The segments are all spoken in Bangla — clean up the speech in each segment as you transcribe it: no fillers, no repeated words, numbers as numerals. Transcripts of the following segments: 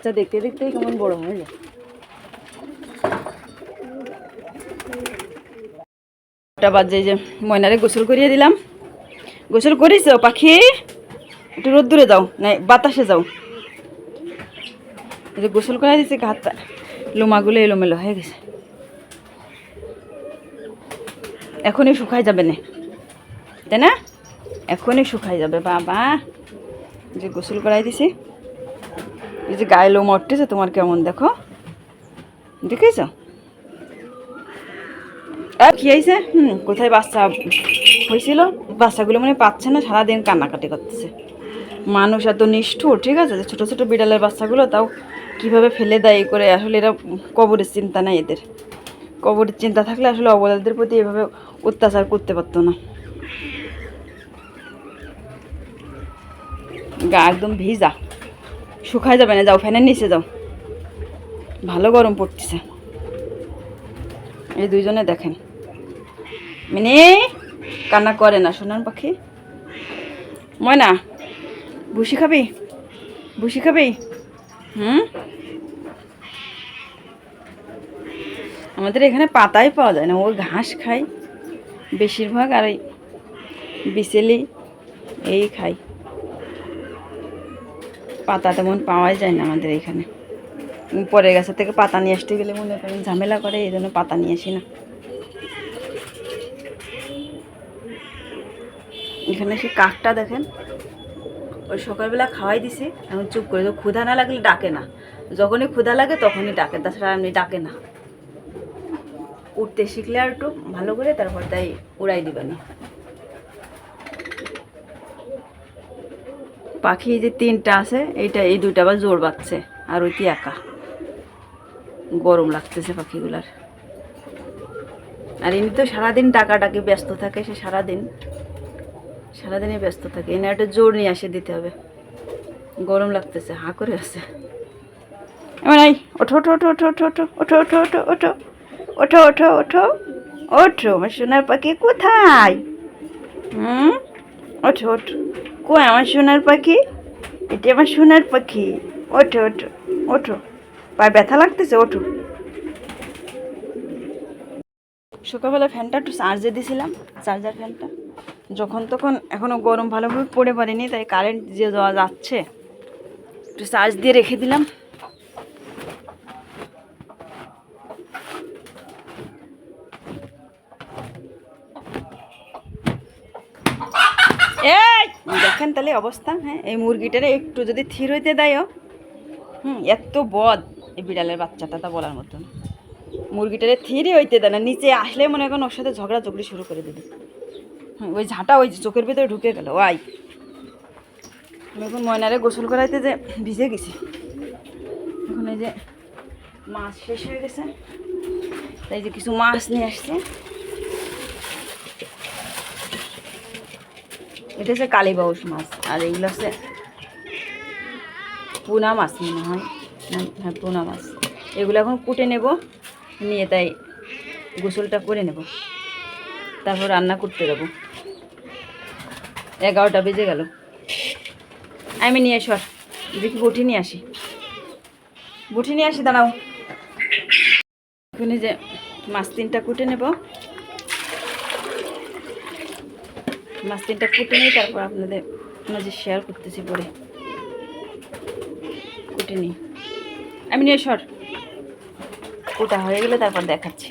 বাচ্চা দেখতে দেখতেই কেমন বড় হয়ে যায়। বাজে যে ময়নারে গোসল করিয়ে দিলাম। গোসল করিস পাখি? একটু রোদ্দুরে যাও, না বাতাসে যাও। এই যে গোসল করাই দিচ্ছে, হাতটা লোমাগুলো এলোমেলো হয়ে গেছে, এখনই শুকাই যাবে না, তাই না? এখনই শুকাই যাবে। বাবা যে গোসল করাই দিছি, এই যে গায়ে লোম উঠতেছে তোমার কেমন, দেখো, দেখেছ? কি হয়েছে? কোথায় বাচ্চা হয়েছিল, বাচ্চাগুলো মানে পাচ্ছে না, সারাদিন কান্নাকাটি করতেছে। মানুষ এত নিষ্ঠুর, ঠিক আছে, যে ছোটো ছোটো বিড়ালের বাচ্চাগুলো তাও কীভাবে ফেলে দেয় করে। আসলে এরা কবরের চিন্তা নাই এদের। কবরের চিন্তা থাকলে আসলে অবলাদের প্রতি এভাবে অত্যাচার করতে পারতো না। গা একদম ভিজা, শুকায় যাবে না, যাও ফ্যানের নিচে যাও, ভালো গরম পড়তেছে। এই দুইজনে দেখেন, মানে কান্না করে না সোনার পাখি। ময়না ভুসি খাবি? ভুসি খাবি? আমাদের এখানে পাতাই পাওয়া যায় না, ও ঘাস খায় বেশিরভাগ, আর ওই বিচেলি এই খাই। পাতা তেমন পাওয়াই যায় না আমাদের এখানে। পরের গাছের থেকে পাতা নিয়ে আসতে গেলে মনে করেন ঝামেলা করে, এই জন্য পাতা নিয়ে আসি না। এখানে সে কাকটা দেখেন, ওই সকালবেলা খাওয়াই দিছি, এখন চুপ করে, ক্ষুধা না লাগলে ডাকে না, যখনই ক্ষুধা লাগে তখনই ডাকে, তাছাড়া এমনি ডাকে না। উঠতে শিখলে আর একটু ভালো করে তারপর তাই উড়াই দিবানি। পাখি যে তিনটা আছে, এই দুইটা আবার জোর বাচ্ছে, আর ওইটি একা। গরম লাগতেছে পাখিগুলার। আর এমনি তো সারাদিন ডাকাডাকি ব্যস্ত থাকে, সে সারাদিনই ব্যস্ত থাকে। এনে একটা জোর নিয়ে আসে দিতে হবে। গরম লাগতেছে, হা করে আছে। এমন এই ওঠো ওঠো ওঠো ওঠো ওঠো ওঠো ওঠো ওঠো ওঠো ওঠো ওঠো ওঠো ওঠো, আমার সোনার পাখি কোথায়? ওঠো ওঠো, কই আমার সোনার পাখি? এটি আমার সোনার পাখি। ওঠো ওঠো ওঠো, পায়ে ব্যথা লাগতেছে, ওঠো। সকালবেলা ফ্যানটা একটু চার্জে দিয়েছিলাম, চার্জার ফ্যানটা, যখন তখন এখনও গরম ভালোভাবে পড়ে পারিনি, তাই কারেন্ট যে দেওয়া যাচ্ছে একটু চার্জ দিয়ে রেখে দিলাম। এই দেখেন তাহলে অবস্থা। হ্যাঁ, এই মুরগিটারে একটু যদি থির হইতে দেয়, এত বদ এই বিড়ালের বাচ্চাটা, তা বলার মতন। মুরগিটারে থিরই হইতে দেয় না, নিচে আসলে মনে এখন ওর সাথে ঝগড়াঝগড়ি শুরু করে দেবে। ওই ঝাঁটা ওই চোখের ভিতরে ঢুকে গেল। ওই এখন ময়নারে গোসল করাইতে যে ভিজে গেছি। এখন এই যে মাছ শেষ হয়ে গেছে, তাই যে কিছু মাছ নিয়ে আসছে। এটা হচ্ছে কালীবাউস মাছ, আর এইগুলো হচ্ছে পোনা মাছ মনে হয়। হ্যাঁ, পোনা মাছ। এগুলো এখন কুটে নেব, নিয়ে তাই গোসলটা করে নেব, তারপর রান্না করতে যাবো। 11টা বেজে গেল। আমি নিয়ে এসো, দেখি বটি নিয়ে আসি, দাঁড়াও। এখানে যে মাছ 3টা কুটে নেব, মাছ 3টা কুটে নিই, তারপর আপনাদের মাঝে শেয়ার করতেছি পরে। কুটে নিই, আমি নিয়ে সর, কুটা হয়ে গেলে তারপর দেখাচ্ছি।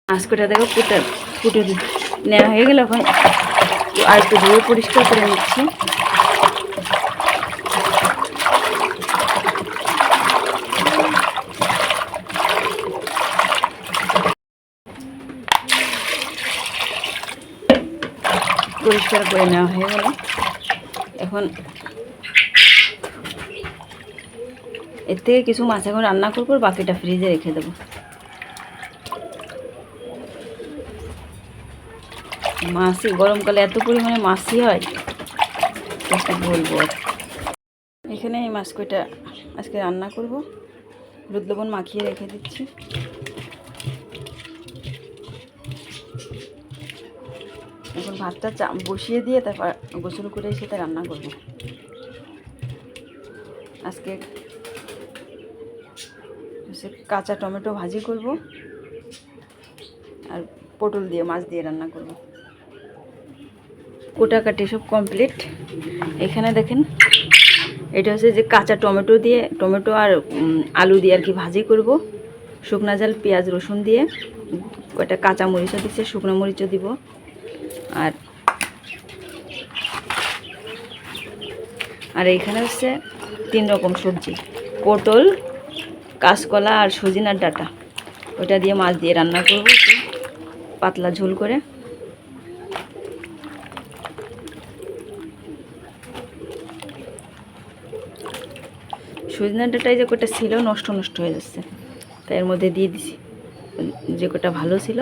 মাছ কুটা দেখো কুটে নেওয়া হয়ে গেলে এখন আর একটু ধুয়ে পরিষ্কার করে নিচ্ছি। পরিষ্কার করে নেওয়া হয়ে গেল, এখন এর থেকে কিছু মাছ এখন রান্না করবো, বাকিটা ফ্রিজে রেখে দেবো। মাছই গরমকালে এত পরিমাণে মাছই হয়, বলবো। এখানে এই মাছ কয়টা আজকে রান্না করব, হলুদ লবণ মাখিয়ে রেখে দিচ্ছি। এখন ভাতটা বসিয়ে দিয়ে তারপর গোসল করে এসে রান্না করব। আজকে কাঁচা টমেটো ভাজি করব আর পটল দিয়ে মাছ দিয়ে রান্না করব। কোটাকাটি সব কমপ্লিট। এখানে দেখেন, এটা হচ্ছে যে কাঁচা টমেটো আর আলু দিয়ে আর কি ভাজি করব। শুকনা ঝাল পেঁয়াজ রসুন দিয়ে, কয়টা কাঁচা মরিচও দিচ্ছে, শুকনো মরিচও দিব। আর এইখানে হচ্ছে 3 রকম সবজি, পটল, কাঁচকলা আর সজিনার ডাঁটা। ওটা দিয়ে মাছ দিয়ে রান্না করব, পাতলা ঝোল করে। সজনার ডাঁটায় যে কটা ছিল নষ্ট হয়ে যাচ্ছে, তাই এর মধ্যে দিয়ে দিছি। যে কটা ভালো ছিল,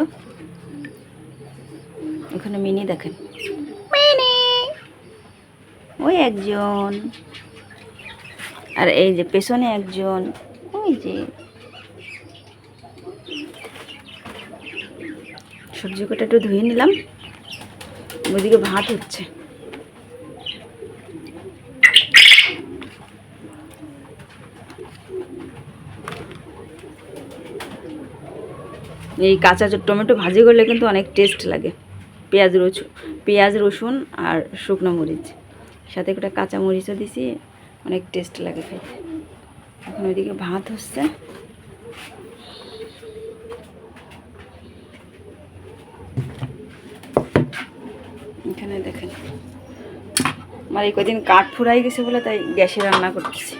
ওখানে মিনি দেখেন, ওই একজন, আর এই যে পেছনে একজন, ওই যে। সবজি কটা একটু ধুয়ে নিলাম, ওইদিকে ভাত হচ্ছে। এই কাঁচা টমেটো ভাজি করলে কিন্তু অনেক টেস্ট লাগে। পেঁয়াজ রসুন আর শুকনো মরিচ, সাথে একটা কাঁচা মরিচও দিছি, অনেক টেস্ট লাগে খাইতে। এখন ওইদিকে ভাত হচ্ছে। এখানে দেখেন, আমার এই কদিন কাঠ ফুরাই গেছে বলে তাই গ্যাসে রান্না করতেছি।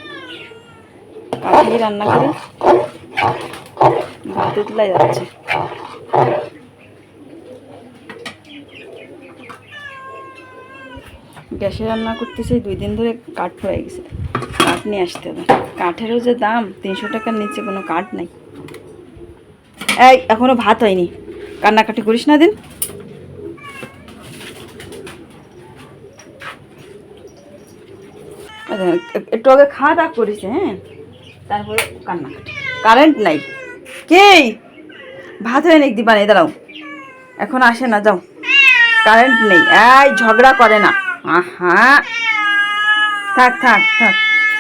কাঠেই রান্না করে ভাত উতলাই যাচ্ছে। গ্যাসে রান্না করতেছি, 2 দিন ধরে কাঠ ফুরাই গেছে, কাঠ নিয়ে আসতে হবে। কাঠেরও যে দাম, 300 টাকার নিচে কোনো কাঠ নাই। এই এখনো ভাত হয়নি, কান্নাকাটি করিস না দিন। একটু আগে খাওয়া দাওয়া করিস, হ্যাঁ, তারপরে কান্নাকাটি। কারেন্ট নাই, কে ভাত হয়ে নাকি দিবা? নেই, দাঁড়াও, এখন আসে না, যাও। কারেন্ট নেই, এই ঝগড়া করে না। আহা, থাক থাক থাক।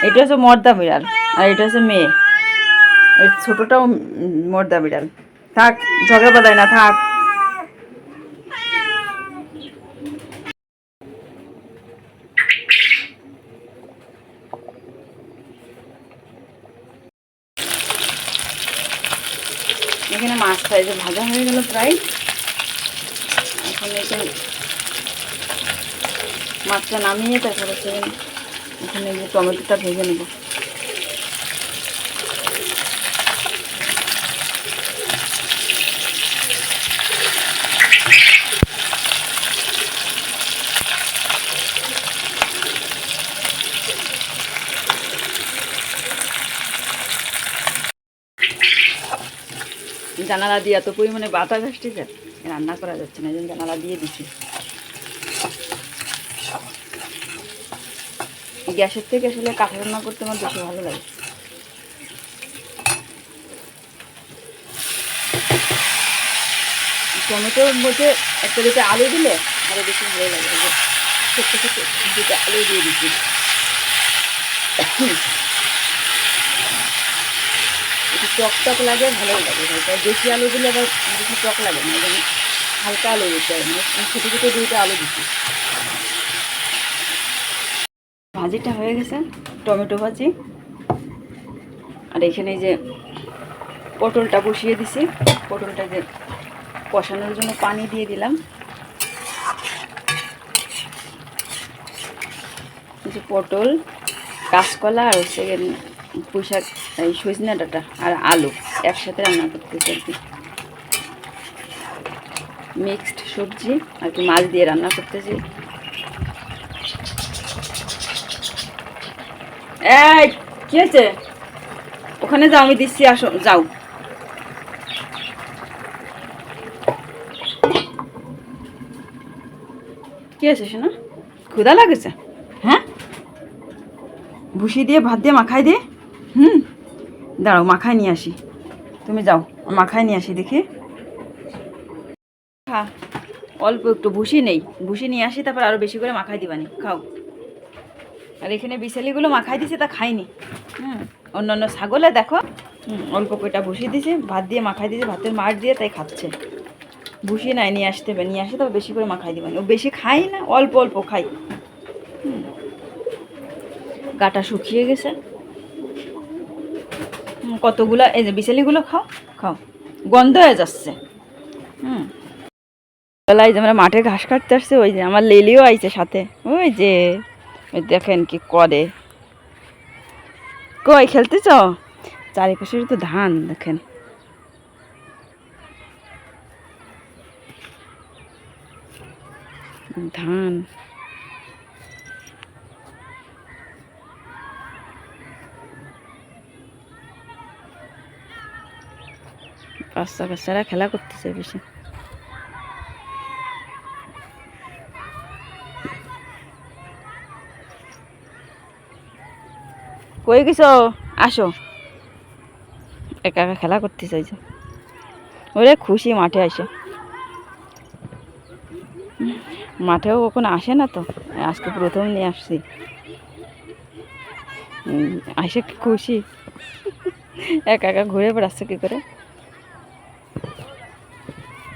এটা হচ্ছে মর্দা বিড়াল, আর এটা হচ্ছে মেয়ে। ওই ছোটটাও মর্দা বিড়াল। থাক, ঝগড়া বাঁধায় না, থাক। এখানে মাছটা এই যে ভাজা হয়ে গেল প্রায়। এখন এটা মাছটা নামিয়ে তারপরে এখানে যে টমেটোটা ভেজে নেব। জানালা দিয়ে এত পরিমাণে বাতাস আসতেছে, রান্না করা যাচ্ছে না, এই জন্য জানালা দিয়ে দিচ্ছি। গ্যাসের থেকে আসলে কাঠে রান্না করতে আমার বেশি ভালো লাগে। টমেটোর মধ্যে একটা দুটো আলু দিলে আরও বেশি ভালো লাগে। ছোট্ট ছোট্ট 2টা আলু দিয়ে দিচ্ছি। একটু টক লাগে, ভালোই লাগে। তাই বেশি আলু দিলে আবার বেশি টক লাগে না, যেন হালকা আলু দিতে হয়। ছোটো ছোটো 2টা আলু দিচ্ছি। ভাজিটা হয়ে গেছে, টমেটো ভাজি। আর এখানে যে পটলটা বসিয়ে দিছি, পটলটা যে কষানোর জন্য পানি দিয়ে দিলাম। যে পটল, কাঁচকলা আর হচ্ছে পুঁইশাক, এই সজনা ডাঁটা আর আলু একসাথে রান্না করতেছি আর কি। মিক্সড সবজি আর কি, মাছ দিয়ে রান্না করতেছি। এই কি হয়েছে? ওখানে যাও, আমি দিচ্ছি, আসো, যাও। কি আছে শোনা? ক্ষুধা লাগেছে? হ্যাঁ, ভুসি দিয়ে ভাত দিয়ে মাখাই দিয়ে। দাঁড়াও, মাখাই নিয়ে আসি। তুমি যাও, মাখাই নিয়ে আসি দেখি। হ্যাঁ, অল্প একটু ভুসি নেই, ভুসি নিয়ে আসি, তারপর আরও বেশি করে মাখাই দিবানি, খাও। আর এখানে বিশালিগুলো মাখাই দিছে, তা খাইনি। অন্যান্য ছাগলে দেখো অল্প কয়টা ভুষি দিছে, ভাত দিয়ে মাখাই দিয়েছে, ভাতের মার দিয়ে, তাই খাচ্ছে। ভুষি নাই, নিয়ে আসতে হবে, নিয়ে আসে তবে বেশি করে মাখাই দিবেন। ও বেশি খাই না, অল্প অল্প খাই। গাটা শুকিয়ে গেছে। কতগুলা এই যে বিশালিগুলো খাও খাও, গন্ধ হয়ে যাচ্ছে। বেলায় যে আমরা মাঠে ঘাস কাটতে আসছে, ওই যে আমার লিলিও আইছে সাথে। ওই যে দেখেন কি করে, কই খেলতেছ? চারিপাশে তো ধান দেখেন। ধান বাচ্চা কাচ্চারা খেলা করতেছে বেশি। কই গেছ? আসো, একা একা খেলা করতে চাইছে। ওরে খুশি মাঠে আসে, মাঠেও কখনো আসে না তো, আজকে প্রথম নিয়ে আসছি। আসে খুশি, একা একা ঘুরে বেড়াচ্ছে কি করে।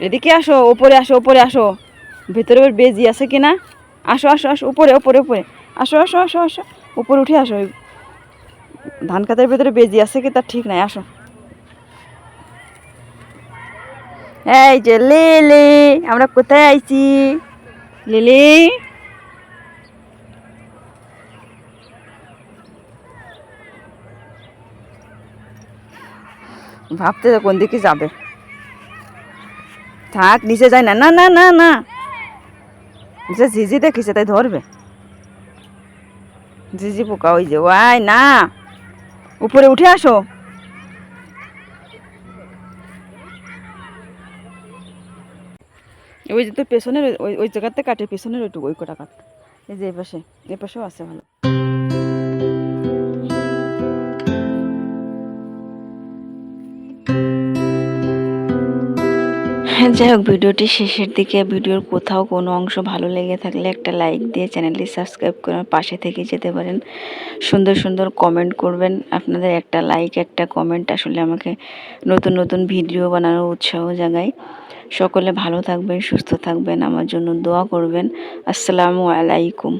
এদিকে আসো, ওপরে আসো, ওপরে আসো, ভেতরে বেজি আছে কিনা। আসো আসো আসো, উপরে উপরে উপরে আসো আসো আসো আসো, উপরে উঠে আসো। ধান খাতের ভেতরে বেজি আছে কি তার ঠিক নাই, আসো। এই যে লিলি, আমরা কোথায় আইছি? লিলি, ভাবতে কোন দিকে যাবে। থাক, নিচে যায় না, না না না না, নিচে ঝিঝি দেখিছে তাই ধরবে। ঝিঝি পোকা, ওই যে ওয়াই না, উপরে উঠে আসো। ওই যে তোর পেছনের ওই ওই জায়গাতে কাটে, পেছনের ওইটুকু, ওই কটা কাট। এই যে এপাশে, এপাশেও আছে ভালো। যাই হোক, ভিডিওটি শেষের দিকে, ভিডিওর কোথাও কোনো অংশ ভালো লেগে থাকলে একটা লাইক দিয়ে চ্যানেলটি সাবস্ক্রাইব করে পাশে থেকে যেতে পারেন। সুন্দর সুন্দর কমেন্ট করবেন। আপনাদের একটা লাইক, একটা কমেন্ট আসলে আমাকে নতুন নতুন ভিডিও বানানোর উৎসাহ জাগায়। সকলে ভালো থাকবেন, সুস্থ থাকবেন, আমার জন্য দোয়া করবেন। আসসালামু আলাইকুম।